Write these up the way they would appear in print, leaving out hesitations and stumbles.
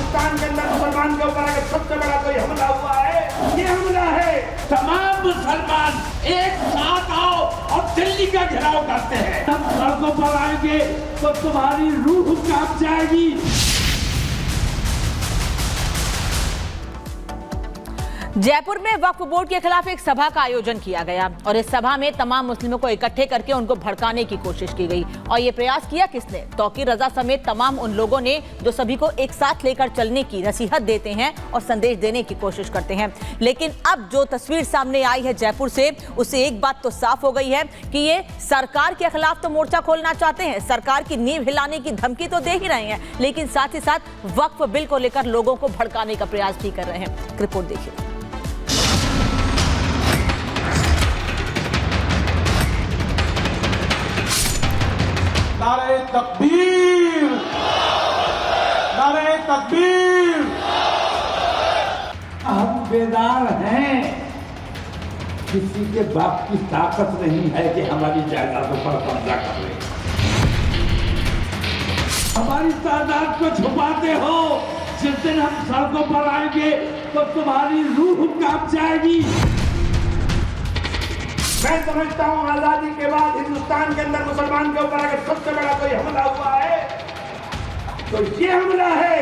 हिंदुस्तान के अंदर मुसलमान के ऊपर अगर सबसे बड़ा कोई हमला हुआ है, ये हमला है तमाम मुसलमान एक साथ आओ और दिल्ली का घेराव करते हैं। हम सड़कों पर आएंगे तो तुम्हारी रूह कांप जाएगी। जयपुर में वक्फ बोर्ड के खिलाफ एक सभा का आयोजन किया गया और इस सभा में तमाम मुस्लिमों को इकट्ठे करके उनको भड़काने की कोशिश की गई। और ये प्रयास किया किसने? तौकीर रजा समेत तमाम उन लोगों ने जो सभी को एक साथ लेकर चलने की नसीहत देते हैं और संदेश देने की कोशिश करते हैं। लेकिन अब जो तस्वीर सामने आई है जयपुर से, उससे एक बात तो साफ हो गई है कि ये सरकार के खिलाफ तो मोर्चा खोलना चाहते हैं, सरकार की नींव हिलाने की धमकी तो दे ही रहे हैं, लेकिन साथ ही साथ वक्फ बिल को लेकर लोगों को भड़काने का प्रयास भी कर रहे हैं। रिपोर्ट देखिए। नारे तकबीर, नारे तकबीर। हम बेदार हैं, किसी के बाप की ताकत नहीं है कि हमारी जायदादों पर कब्जा कर ले। हमारी तादाद को छुपाते हो, जिस दिन हम सड़कों पर आएंगे तो तुम्हारी रूह कांप जाएगी। मैं समझता हूं आजादी के बाद हिंदुस्तान के अंदर मुसलमान के ऊपर अगर सबसे बड़ा कोई हमला हुआ है तो ये हमला है।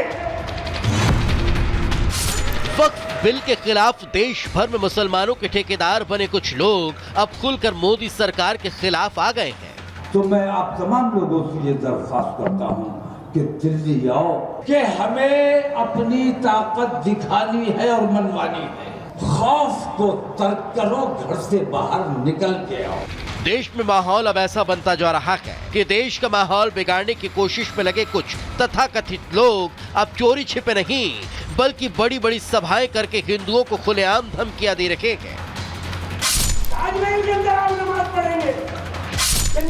वक्फ बिल के खिलाफ देश भर में मुसलमानों के ठेकेदार बने कुछ लोग अब खुलकर मोदी सरकार के खिलाफ आ गए हैं। तो मैं आप तमाम लोगों से ये दरख्वास्त करता हूं कि दिल्ली आओ, कि हमें अपनी ताकत दिखानी है और मनवानी है। खौफ को तर्क करो, घर से बाहर निकल के आओ। देश में माहौल अब ऐसा बनता जा रहा है कि देश का माहौल बिगाड़ने की कोशिश में लगे कुछ तथाकथित लोग अब चोरी छिपे नहीं बल्कि बड़ी बड़ी सभाएं करके हिंदुओं को खुलेआम धमकियां दे रखे हैं। ताजमहल के अंदर आप नमाज पढ़ेंगे,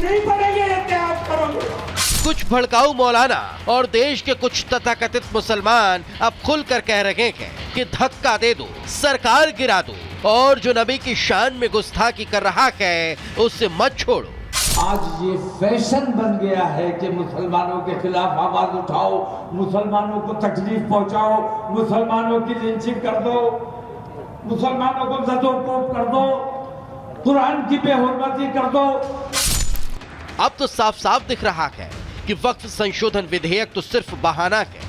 नहीं पढ़ेंगे एहतियात करोगे। कुछ भड़काऊ मौलाना और देश के कुछ तथाकथित मुसलमान अब खुलकर कह रहे हैं कि धक्का दे दो, सरकार गिरा दो और जो नबी की शान में गुस्ताखी कर रहा है उससे मत छोड़ो। आज ये फैशन बन गया है कि मुसलमानों के खिलाफ आवाज उठाओ, मुसलमानों को तकलीफ पहुंचाओ, मुसलमानों की लिंचिंग कर दो, मुसलमानों को जदोकोब कर दो, कुरान की बेहुरमती कर दो। अब तो साफ साफ दिख रहा है कि वक्फ संशोधन विधेयक तो सिर्फ बहाना है,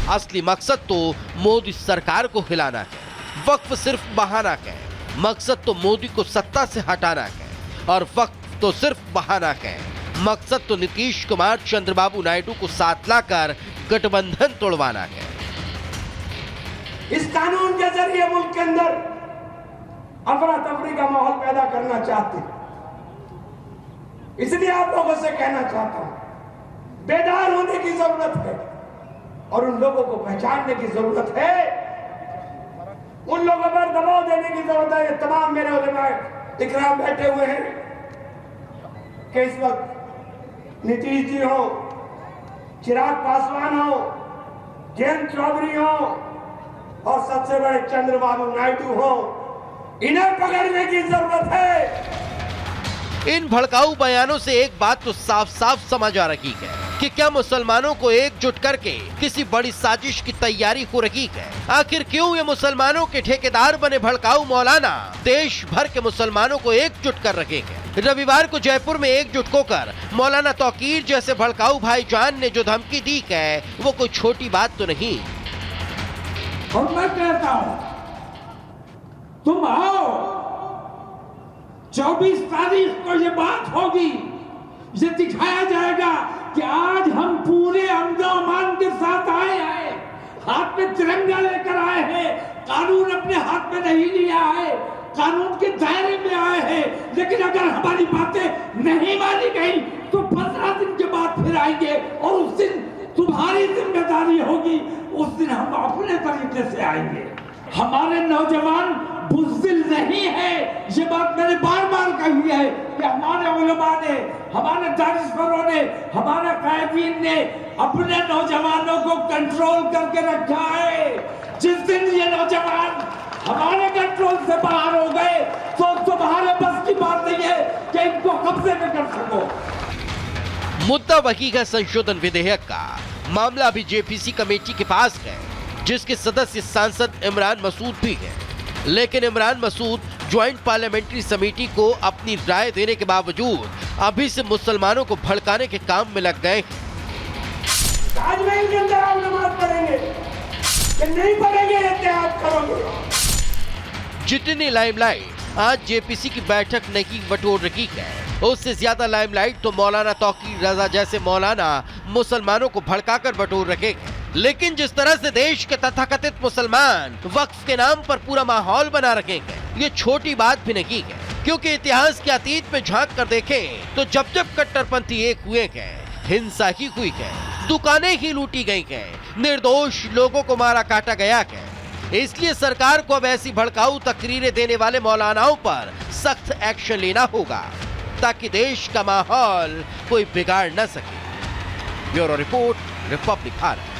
असली मकसद तो मोदी सरकार को हिलाना है। वक्फ सिर्फ बहाना है, मकसद तो मोदी को सत्ता से हटाना है। और वक्फ तो सिर्फ बहाना है, मकसद तो नीतीश कुमार चंद्रबाबू नायडू को साथ लाकर गठबंधन तोड़वाना है। इस कानून के जरिए मुल्क के अंदर अफरा तफरी का माहौल पैदा करना चाहते हैं। इसलिए आप लोगों से कहना चाहता हूं, बेदार होने की जरूरत है और उन लोगों को पहचानने की जरूरत है, उन लोगों पर दबाव देने की जरूरत है। ये तमाम मेरे उलेमा इकराम बैठे हुए हैं कि इस वक्त नीतीश जी हो, चिराग पासवान हो, जयंत चौधरी हो और सबसे बड़े चंद्रबाबू नायडू हो, इन्हें पकड़ने की जरूरत है। इन भड़काऊ बयानों से एक बात तो साफ साफ समझ आ रही है कि क्या मुसलमानों को एकजुट करके किसी बड़ी साजिश की तैयारी हो रही है। आखिर क्यों ये मुसलमानों के ठेकेदार बने भड़काऊ मौलाना देश भर के मुसलमानों को एकजुट कर रहे हैं। रविवार को जयपुर में एकजुट होकर मौलाना तौकीर जैसे भड़काऊ भाईजान ने जो धमकी दी है वो कोई छोटी बात तो नहीं। और मैं कहता हूं, तुम आओ, 24 तारीख को ये बात होगी, ये दिखाया जाएगा कि आज हम पूरे अमन के साथ आए हैं, हाथ में तिरंगा लेकर आए हैं, कानून अपने हाथ में नहीं लिया है, कानून के दायरे में आए हैं। लेकिन अगर हमारी बातें नहीं मानी गई तो 15 दिन के बाद फिर आएंगे और उस दिन तुम्हारी जिम्मेदारी होगी, उस दिन हम अपने तरीके से आएंगे। हमारे नौजवान बुज़दिल नहीं है, ये बात मैंने बार बार कही है कि हमारे उलमा ने, हमारे दानिशवरों ने, हमारे कायदीन ने अपने नौजवानों को कंट्रोल करके रखा है। जिस दिन ये नौजवान हमारे कंट्रोल से बाहर हो गए तो तुम्हारे बस की बात नहीं है कि इनको कब्जे में कर सको। मुद्दा वही है संशोधन विधेयक का मामला अभी जेपीसी कमेटी के पास है, जिसके सदस्य सांसद इमरान मसूद भी हैं। लेकिन इमरान मसूद ज्वाइंट पार्लियामेंट्री समिति को अपनी राय देने के बावजूद अभी से मुसलमानों को भड़काने के काम में लग गए हैं। ताजमहल के अंदर आप नमाज पढ़ेंगे कि नहीं पढ़ेंगे, एहतियात करोगे। जितनी लाइमलाइट आज जेपीसी की बैठक नहीं बटोर रही है, उससे ज्यादा लाइमलाइट तो मौलाना तौकीर रजा जैसे मौलाना मुसलमानों को भड़काकर बटोर रखे हैं। लेकिन जिस तरह से देश के तथाकथित मुसलमान वक्फ के नाम पर पूरा माहौल बना रखे हैं, ये छोटी बात भी नहीं है। क्योंकि इतिहास के अतीत में झांक कर देखें तो जब जब कट्टरपंथी एक हुए हैं, हिंसा ही हुई है, दुकानें ही लूटी गई हैं, निर्दोष लोगों को मारा काटा गया है। इसलिए सरकार को अब ऐसी भड़काऊ तकरीरें देने वाले मौलानाओं पर सख्त एक्शन लेना होगा, ताकि देश का माहौल कोई बिगाड़ न सके। Bureau report, Republic Bharat.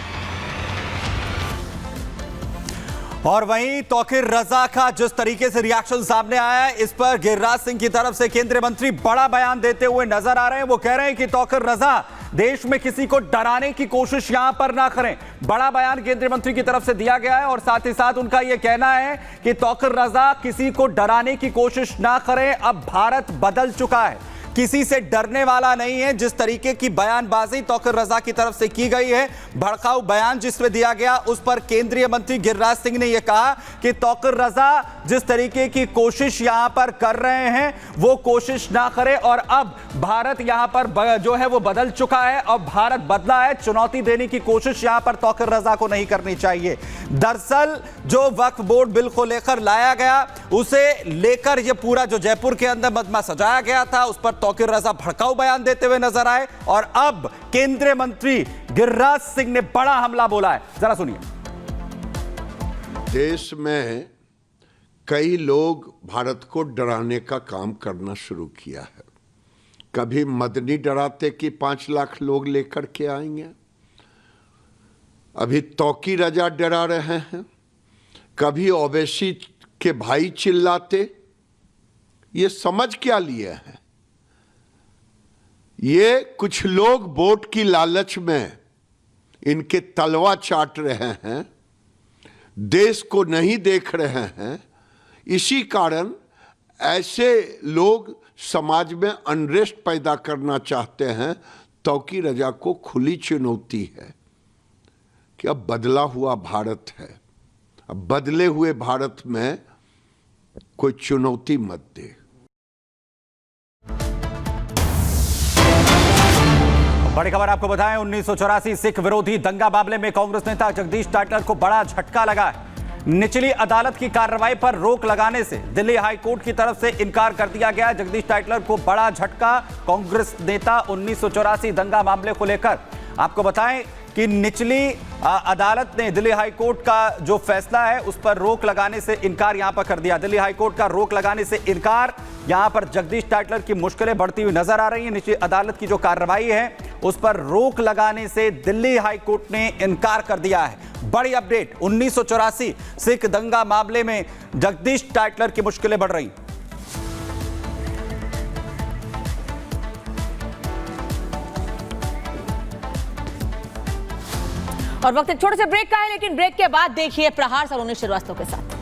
और वहीं तौकीर रजा का जिस तरीके से रिएक्शन सामने आया है, इस पर गिरिराज सिंह की तरफ से केंद्रीय मंत्री बड़ा बयान देते हुए नजर आ रहे हैं। वो कह रहे हैं कि तौकीर रजा देश में किसी को डराने की कोशिश यहां पर ना करें। बड़ा बयान केंद्रीय मंत्री की तरफ से दिया गया है और साथ ही साथ उनका यह कहना है कि तौकीर रजा किसी को डराने की कोशिश ना करें। अब भारत बदल चुका है, किसी से डरने वाला नहीं है। जिस तरीके की बयानबाजी तौकीर रजा की तरफ से की गई है, भड़काऊ बयान जिसमें दिया गया, उस पर केंद्रीय मंत्री गिरिराज सिंह ने यह कहा कि तौकीर रजा जिस तरीके की कोशिश यहां पर कर रहे हैं वो कोशिश ना करें। और अब भारत यहां पर जो है वो बदल चुका है और भारत बदला है। चुनौती देने की कोशिश यहां पर तौकीर रजा को नहीं करनी चाहिए। दरअसल जो वक्फ बोर्ड बिल को लेकर लाया गया, उसे लेकर यह पूरा जो जयपुर के अंदर मजमा सजाया गया था, उस पर तौकीर रजा भड़काऊ बयान देते हुए नजर आए। और अब केंद्रीय मंत्री गिरिराज सिंह ने बड़ा हमला बोला है, जरा सुनिए। देश में कई लोग भारत को डराने का काम करना शुरू किया है। कभी मदनी डराते कि 5 लाख लोग लेकर के आएंगे, अभी तौकीर रजा डरा रहे हैं, कभी ओवैसी के भाई चिल्लाते। ये समझ क्या लिए हैं? ये कुछ लोग वोट की लालच में इनके तलवा चाट रहे हैं, देश को नहीं देख रहे हैं। इसी कारण ऐसे लोग समाज में अनरेस्ट पैदा करना चाहते हैं। तौकीर रजा को खुली चुनौती है कि अब बदला हुआ भारत है, अब बदले हुए भारत में कोई चुनौती मत दे। बड़ी खबर आपको बताएं, 1984 सिख विरोधी दंगा मामले में कांग्रेस नेता जगदीश टाइटलर को बड़ा झटका लगा है। निचली अदालत की कार्रवाई पर रोक लगाने से दिल्ली हाई कोर्ट की तरफ से इनकार कर दिया गया। जगदीश टाइटलर को बड़ा झटका। कांग्रेस नेता 1984 दंगा मामले को लेकर आपको बताएं कि निचली अदालत ने दिल्ली हाई कोर्ट का जो फैसला है उस पर रोक लगाने से इनकार यहां पर कर दिया। दिल्ली हाई कोर्ट का रोक लगाने से इनकार, यहां पर जगदीश टाइटलर की मुश्किलें बढ़ती हुई नजर आ रही हैं। निचली अदालत की जो कार्रवाई है उस पर रोक लगाने से दिल्ली हाई कोर्ट ने इनकार कर दिया है। बड़ी अपडेट, 1984 सिख दंगा मामले में जगदीश टाइटलर की मुश्किलें बढ़ रही। और वक्त एक छोटे से ब्रेक का है, लेकिन ब्रेक के बाद देखिए प्रहार सलोनी श्रीवास्तव के साथ।